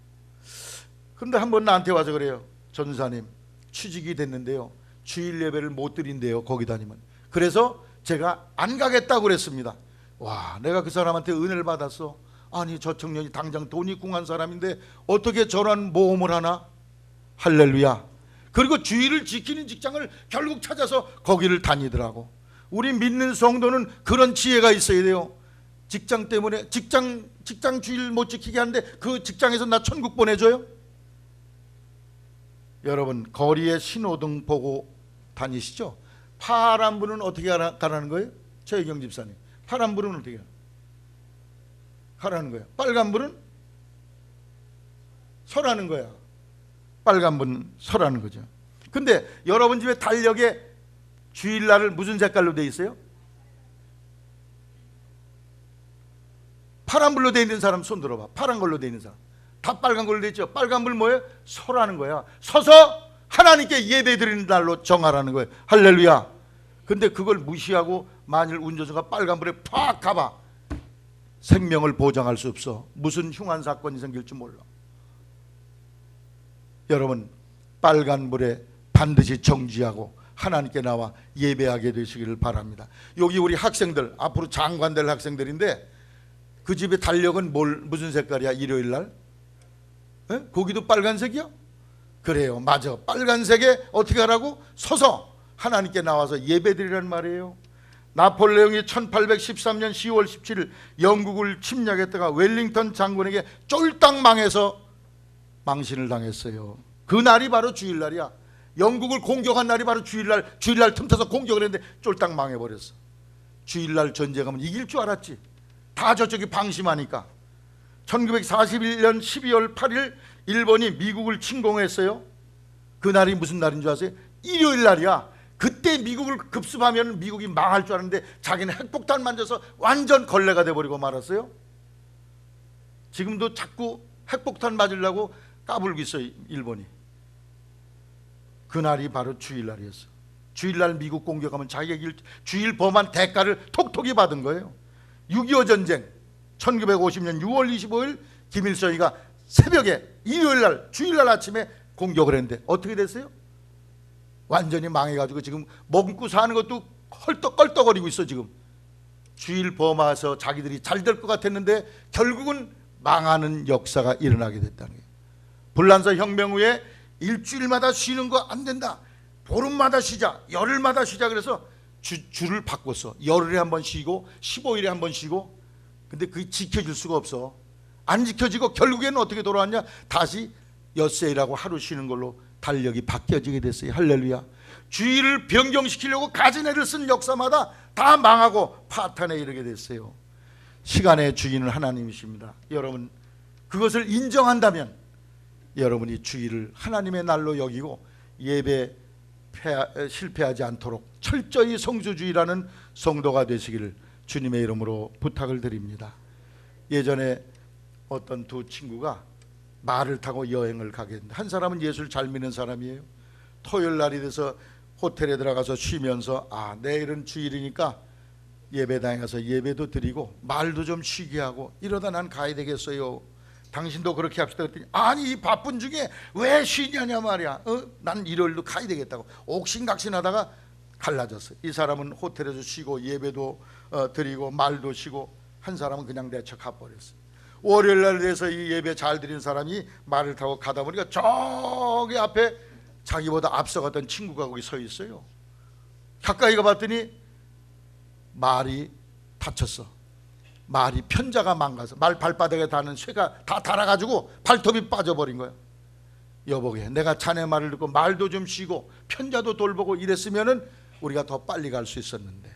그런데 한 번 나한테 와서 그래요. 전사님, 취직이 됐는데요 주일 예배를 못 드린대요. 거기 다니면. 그래서 제가 안 가겠다고 그랬습니다. 와, 내가 그 사람한테 은혜를 받았어. 아니, 저 청년이 당장 돈이 궁한 사람인데 어떻게 저런 모험을 하나. 할렐루야. 그리고 주일을 지키는 직장을 결국 찾아서 거기를 다니더라고. 우리 믿는 성도는 그런 지혜가 있어야 돼요. 직장 때문에 직장 주일 못 지키게 하는데 그 직장에서 나 천국 보내줘요? 여러분, 거리에 신호등 보고 다니시죠? 파란불은 어떻게 가라는 거예요? 최혜경 집사님, 파란불은 어떻게 가라는 거예요? 빨간불은 서라는 거야. 빨간불은 서라는 거죠. 근데 여러분 집에 달력에 주일날을 무슨 색깔로 돼 있어요? 파란불로 돼 있는 사람 손 들어봐. 파란 걸로 돼 있는 사람. 다 빨간 걸로 돼 있죠. 빨간불 뭐예요? 서라는 거야. 서서 하나님께 예배 드리는 날로 정하라는 거예요. 할렐루야. 근데 그걸 무시하고 만일 운전수가 빨간불에 팍 가봐. 생명을 보장할 수 없어. 무슨 흉한 사건이 생길지 몰라. 여러분, 빨간불에 반드시 정지하고 하나님께 나와 예배하게 되시기를 바랍니다. 여기 우리 학생들, 앞으로 장관 될 학생들인데 그 집의 달력은 무슨 색깔이야? 일요일날? 거기도 빨간색이야? 그래요, 맞아. 빨간색에 어떻게 하라고? 서서 하나님께 나와서 예배드리라는 말이에요. 나폴레옹이 1813년 10월 17일 영국을 침략했다가 웰링턴 장군에게 쫄딱 망해서 망신을 당했어요. 그 날이 바로 주일날이야. 영국을 공격한 날이 바로 주일날 틈타서 공격을 했는데 쫄딱 망해버렸어. 주일날 전쟁하면 이길 줄 알았지. 다 저쪽이 방심하니까. 1941년 12월 8일 일본이 미국을 침공했어요. 그 날이 무슨 날인 줄 아세요? 일요일 날이야. 그때 미국을 급습하면 미국이 망할 줄 알았는데 자기는 핵폭탄 만져서 완전 걸레가 돼버리고 말았어요. 지금도 자꾸 핵폭탄 맞으려고 까불고 있어요, 일본이. 그날이 바로 주일날이었어. 주일날 미국 공격하면 자기가 주일 범한 대가를 톡톡히 받은 거예요. 6.25 전쟁 1950년 6월 25일 김일성이가 새벽에 일요일날 주일날 아침에 공격을 했는데 어떻게 됐어요? 완전히 망해가지고 지금 먹고 사는 것도 헐떡걸떡거리고 있어. 지금 주일 범해서 자기들이 잘 될 것 같았는데 결국은 망하는 역사가 일어나게 됐다는 거예요. 불란서 혁명 후에 일주일마다 쉬는 거 안 된다. 보름마다 쉬자, 열흘마다 쉬자. 그래서 주를 바꿨어. 열흘에 한 번 쉬고 15일에 한 번 쉬고. 근데 그게 지켜질 수가 없어. 안 지켜지고 결국에는 어떻게 돌아왔냐? 다시 엿새일하고 하루 쉬는 걸로 달력이 바뀌어지게 됐어요. 할렐루야. 주일을 변경시키려고 가진 애를 쓴 역사마다 다 망하고 파탄에 이르게 됐어요. 시간의 주인은 하나님이십니다. 여러분, 그것을 인정한다면 여러분이 주일을 하나님의 날로 여기고 예배 실패하지 않도록 철저히 성수주의라는 성도가 되시기를 주님의 이름으로 부탁을 드립니다. 예전에 어떤 두 친구가 말을 타고 여행을 가게 했는데 한 사람은 예수를 잘 믿는 사람이에요. 토요일 날이 돼서 호텔에 들어가서 쉬면서 내일은 주일이니까 예배당에 가서 예배도 드리고 말도 좀 쉬게 하고 이러다 난 가야 되겠어요. 당신도 그렇게 합시다. 그랬더니 아니 이 바쁜 중에 왜 쉬냐냐 말이야. 난 일요일도 가야 되겠다고 옥신각신하다가 갈라졌어요. 이 사람은 호텔에서 쉬고 예배도 드리고 말도 쉬고, 한 사람은 그냥 내쳐 가버렸어요. 월요일 날 돼서 이 예배 잘 드린 사람이 말을 타고 가다 보니까 저기 앞에 자기보다 앞서갔던 친구가 거기 서 있어요. 가까이 가봤더니 말이 다쳤어. 말이 편자가 망가서 말 발바닥에 닿는 쇠가 다 닳아가지고 발톱이 빠져버린 거야. 여보게, 내가 자네 말을 듣고 말도 좀 쉬고 편자도 돌보고 이랬으면은 우리가 더 빨리 갈 수 있었는데,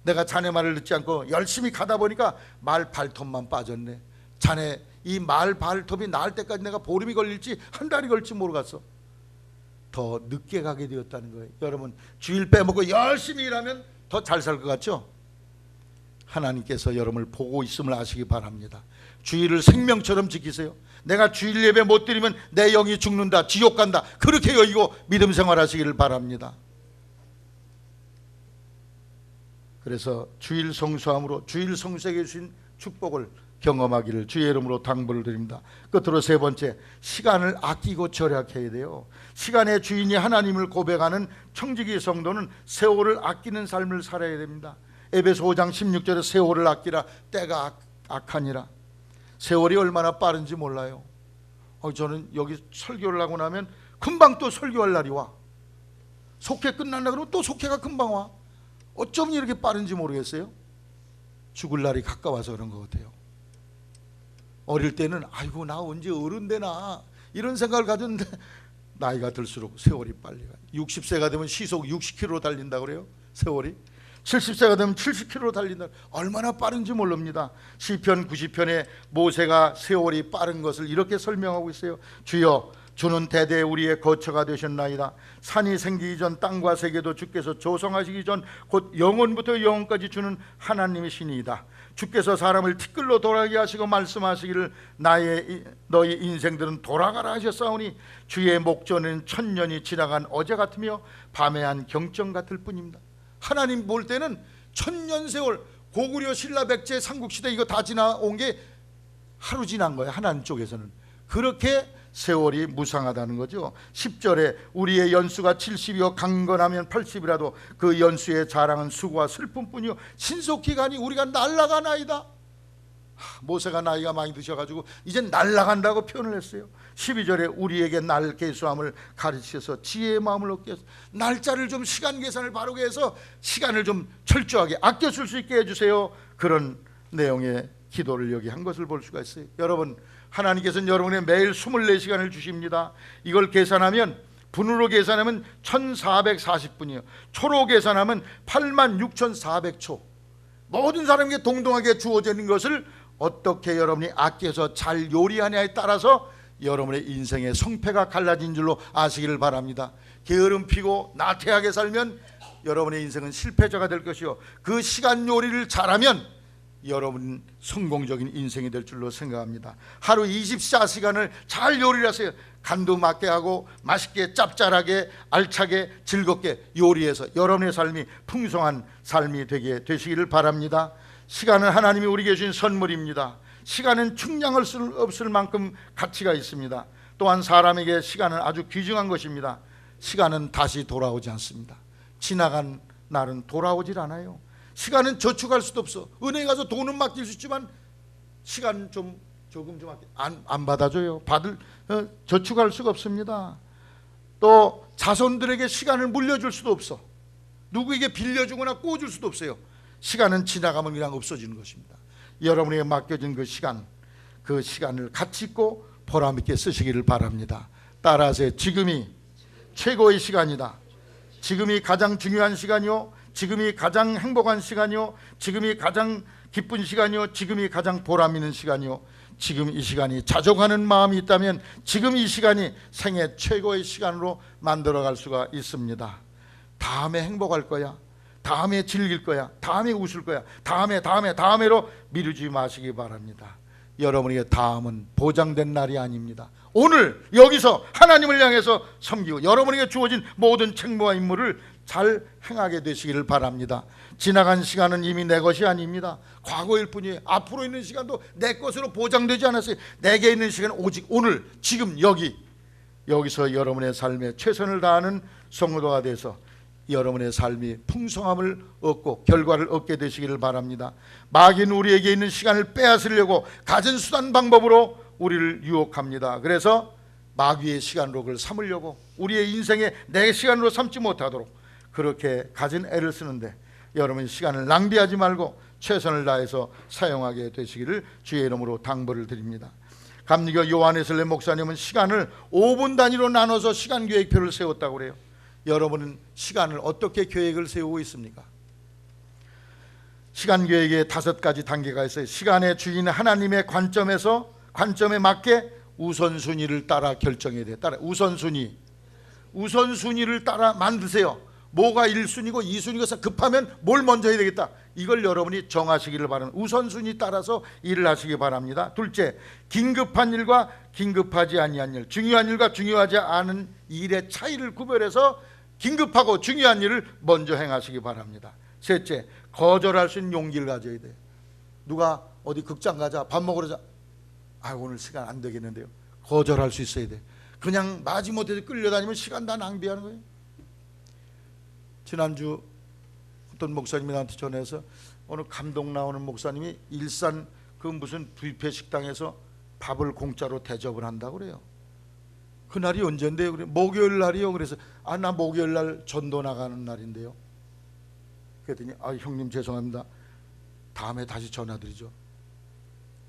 내가 자네 말을 듣지 않고 열심히 가다 보니까 말 발톱만 빠졌네. 자네 이 말 발톱이 나을 때까지 내가 보름이 걸릴지 한 달이 걸릴지 모르겠어. 더 늦게 가게 되었다는 거예요. 여러분, 주일 빼먹고 열심히 일하면 더 잘 살 것 같죠? 하나님께서 여러분을 보고 있음을 아시기 바랍니다. 주일을 생명처럼 지키세요. 내가 주일 예배 못 드리면 내 영이 죽는다, 지옥 간다, 그렇게 여기고 믿음 생활하시기를 바랍니다. 그래서 주일 성수함으로 주일 성수에게 주신 축복을 경험하기를 주의 이름으로 당부를 드립니다. 끝으로 세 번째, 시간을 아끼고 절약해야 돼요. 시간의 주인이 하나님을 고백하는 청지기 성도는 세월을 아끼는 삶을 살아야 됩니다. 에베소 5장 16절에 세월을 아끼라, 때가 악하니라. 세월이 얼마나 빠른지 몰라요. 저는 여기 설교를 하고 나면 금방 또 설교할 날이 와. 속회 끝난다 그러면 또 속회가 금방 와. 어쩜 이렇게 빠른지 모르겠어요. 죽을 날이 가까워서 그런 것 같아요. 어릴 때는 아이고 나 언제 어른 되나 이런 생각을 가졌는데, 나이가 들수록 세월이 빨리 가요. 60세가 되면 시속 60km 달린다 그래요. 세월이 70세가 되면 70km 달린다. 얼마나 빠른지 모릅니다. 시편 90편에 모세가 세월이 빠른 것을 이렇게 설명하고 있어요. 주여, 주는 대대 우리의 거처가 되셨나이다. 산이 생기기 전 땅과 세계도 주께서 조성하시기 전 곧 영원부터 영원까지 주는 하나님이시니이다. 주께서 사람을 티끌로 돌아가게 하시고 말씀하시기를 너희 인생들은 돌아가라 하셨사오니 주의 목전은 천년이 지나간 어제 같으며 밤의 한 경정 같을 뿐입니다. 하나님 볼 때는 천년 세월, 고구려 신라 백제 삼국시대 이거 다 지나온 게 하루 지난 거예요. 하나님 쪽에서는 그렇게 세월이 무상하다는 거죠. 10절에 우리의 연수가 70이요 강건하면 80이라도 그 연수의 자랑은 수고와 슬픔뿐이요 신속히 가니 우리가 날아가나이다. 모세가 나이가 많이 드셔가지고 이젠 날아간다고 표현을 했어요. 12절에 우리에게 날 계수함을 가르치셔서 지혜의 마음을 얻게 해서 날짜를 좀 시간 계산을 바르게 해서 시간을 좀 철저하게 아껴 쓸 수 있게 해주세요. 그런 내용의 기도를 여기 한 것을 볼 수가 있어요. 여러분, 하나님께서는 여러분의 매일 24시간을 주십니다. 이걸 계산하면, 분으로 계산하면 1440분이요 초로 계산하면 86,400초. 모든 사람에게 동등하게 주어지는 것을 어떻게 여러분이 아껴서 잘 요리하냐에 따라서 여러분의 인생의 성패가 갈라진 줄로 아시기를 바랍니다. 게으름 피고 나태하게 살면 여러분의 인생은 실패자가 될 것이요 그 시간 요리를 잘하면 여러분 성공적인 인생이 될 줄로 생각합니다. 하루 24시간을 잘 요리를 하세요. 간도 맞게 하고 맛있게 짭짤하게 알차게 즐겁게 요리해서 여러분의 삶이 풍성한 삶이 되게 되시기를 바랍니다. 시간은 하나님이 우리에게 주신 선물입니다. 시간은 충량할 수 없을 만큼 가치가 있습니다. 또한 사람에게 시간은 아주 귀중한 것입니다. 시간은 다시 돌아오지 않습니다. 지나간 날은 돌아오질 않아요. 시간은 저축할 수도 없어. 은행에 가서 돈은 맡길 수 있지만 시간 좀 조금 좀 안 받아줘요. 저축할 수가 없습니다. 또 자손들에게 시간을 물려줄 수도 없어. 누구에게 빌려주거나 꿔줄 수도 없어요. 시간은 지나가면 그냥 없어지는 것입니다. 여러분에게 맡겨진 그 시간을 가치 있고 보람 있게 쓰시기를 바랍니다. 따라하세요. 지금이 최고의 시간이다. 지금이 가장 중요한 시간이요, 지금이 가장 행복한 시간이요, 지금이 가장 기쁜 시간이요, 지금이 가장 보람 있는 시간이요, 지금 이 시간이 자족하는 마음이 있다면 지금 이 시간이 생애 최고의 시간으로 만들어갈 수가 있습니다. 다음에 행복할 거야, 다음에 즐길 거야, 다음에 웃을 거야, 다음에로 미루지 마시기 바랍니다. 여러분에게 다음은 보장된 날이 아닙니다. 오늘 여기서 하나님을 향해서 섬기고 여러분에게 주어진 모든 책무와 임무를 잘 행하게 되시기를 바랍니다. 지나간 시간은 이미 내 것이 아닙니다. 과거일 뿐이에요. 앞으로 있는 시간도 내 것으로 보장되지 않았어요. 내게 있는 시간은 오직 오늘, 지금, 여기서 여러분의 삶에 최선을 다하는 성도가 돼서 여러분의 삶이 풍성함을 얻고 결과를 얻게 되시기를 바랍니다. 마귀는 우리에게 있는 시간을 빼앗으려고 갖은 수단 방법으로 우리를 유혹합니다. 그래서 마귀의 시간으로 그걸 삼으려고, 우리의 인생에 내 시간으로 삼지 못하도록 그렇게 가진 애를 쓰는데, 여러분 시간을 낭비하지 말고 최선을 다해서 사용하게 되시기를 주의 이름으로 당부를 드립니다. 감리교 요한에슬레 목사님은 시간을 5분 단위로 나눠서 시간 계획표를 세웠다고 그래요. 여러분은 시간을 어떻게 계획을 세우고 있습니까? 시간 계획에 5가지 단계가 있어요. 시간의 주인 하나님의 관점에 맞게 우선순위를 따라 결정해야 돼요. 우선순위를 따라 만드세요. 뭐가 1순위고 2순위가 급하면 뭘 먼저 해야 되겠다, 이걸 여러분이 정하시기를 바랍니다. 우선순위 따라서 일을 하시기 바랍니다. 둘째, 긴급한 일과 긴급하지 아니한 일, 중요한 일과 중요하지 않은 일의 차이를 구별해서 긴급하고 중요한 일을 먼저 행하시기 바랍니다. 셋째, 거절할 수 있는 용기를 가져야 돼요. 누가 어디 극장 가자, 밥 먹으러 자, 오늘 시간 안 되겠는데요. 거절할 수 있어야 돼. 그냥 마지못해서 끌려다니면 시간 다 낭비하는 거예요. 지난주 어떤 목사님이 나한테 전해서 어느 감동 나오는 목사님이 일산 그 무슨 뷔페 식당에서 밥을 공짜로 대접을 한다고 그래요. 그날이 언젠데요? 그래, 목요일 날이요. 그래서 나 목요일 날 전도 나가는 날인데요. 그랬더니 형님 죄송합니다, 다음에 다시 전화드리죠.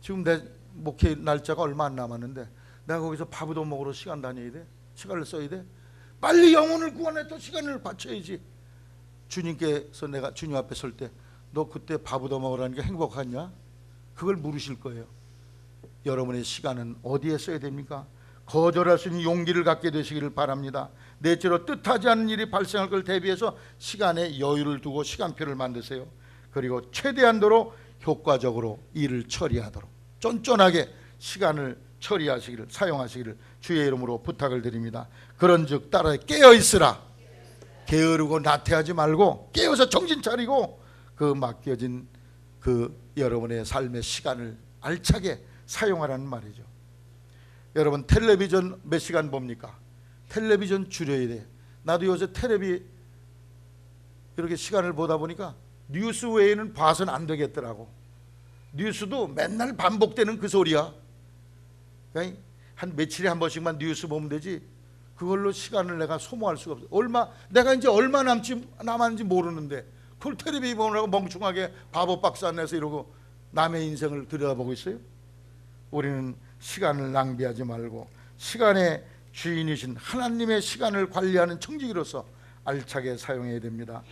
지금 내 목회 날짜가 얼마 안 남았는데 내가 거기서 밥도 먹으러 시간 다녀야 돼? 시간을 써야 돼? 빨리 영혼을 구원해 또 시간을 바쳐야지. 주님께서 내가 주님 앞에 설 때 너 그때 밥 얻어 먹으라는 게 행복하냐? 그걸 물으실 거예요. 여러분의 시간은 어디에 써야 됩니까? 거절할 수 있는 용기를 갖게 되시기를 바랍니다. 넷째로, 뜻하지 않은 일이 발생할 걸 대비해서 시간에 여유를 두고 시간표를 만드세요. 그리고 최대한도로 효과적으로 일을 처리하도록 쫀쫀하게 시간을 처리하시기를, 사용하시기를 주의 이름으로 부탁을 드립니다. 그런즉 따라 깨어있으라. 게으르고 나태하지 말고 깨어서 정신 차리고 그 맡겨진 그 여러분의 삶의 시간을 알차게 사용하라는 말이죠. 여러분 텔레비전 몇 시간 봅니까? 텔레비전 줄여야 돼. 나도 요새 텔레비 이렇게 시간을 보다 보니까 뉴스 외에는 봐서는 안 되겠더라고. 뉴스도 맨날 반복되는 그 소리야. 한 며칠에 한 번씩만 뉴스 보면 되지 그걸로 시간을 내가 소모할 수가 없어. 내가 이제 얼마 남았는지 모르는데 그걸 텔레비 보느라고 멍청하게 바보 박스 안 내서 이러고 남의 인생을 들여다보고 있어요. 우리는 시간을 낭비하지 말고 시간의 주인이신 하나님의 시간을 관리하는 청지기로서 알차게 사용해야 됩니다.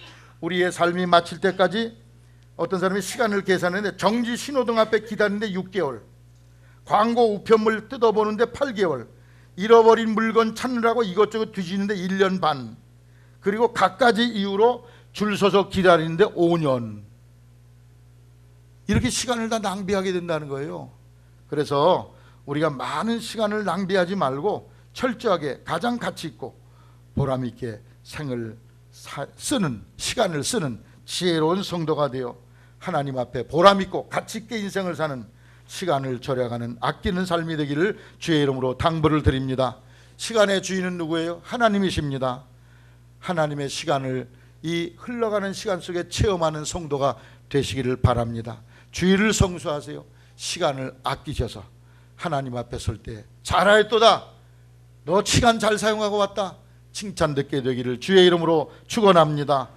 우리의 삶이 마칠 때까지 어떤 사람이 시간을 계산했는데 정지 신호등 앞에 기다리는데 6개월, 광고 우편물 뜯어보는데 8개월, 잃어버린 물건 찾느라고 이것저것 뒤지는데 1년 반, 그리고 갖가지 이유로 줄 서서 기다리는데 5년. 이렇게 시간을 다 낭비하게 된다는 거예요. 그래서 우리가 많은 시간을 낭비하지 말고 철저하게 가장 가치 있고 보람 있게 시간을 쓰는 지혜로운 성도가 되어 하나님 앞에 보람 있고 가치 있게 인생을 사는, 시간을 절약하는 아끼는 삶이 되기를 주의 이름으로 당부를 드립니다. 시간의 주인은 누구예요? 하나님이십니다. 하나님의 시간을 이 흘러가는 시간 속에 체험하는 성도가 되시기를 바랍니다. 주일을 성수하세요. 시간을 아끼셔서 하나님 앞에 설 때 잘하였도다, 너 시간 잘 사용하고 왔다 칭찬 듣게 되기를 주의 이름으로 축원합니다.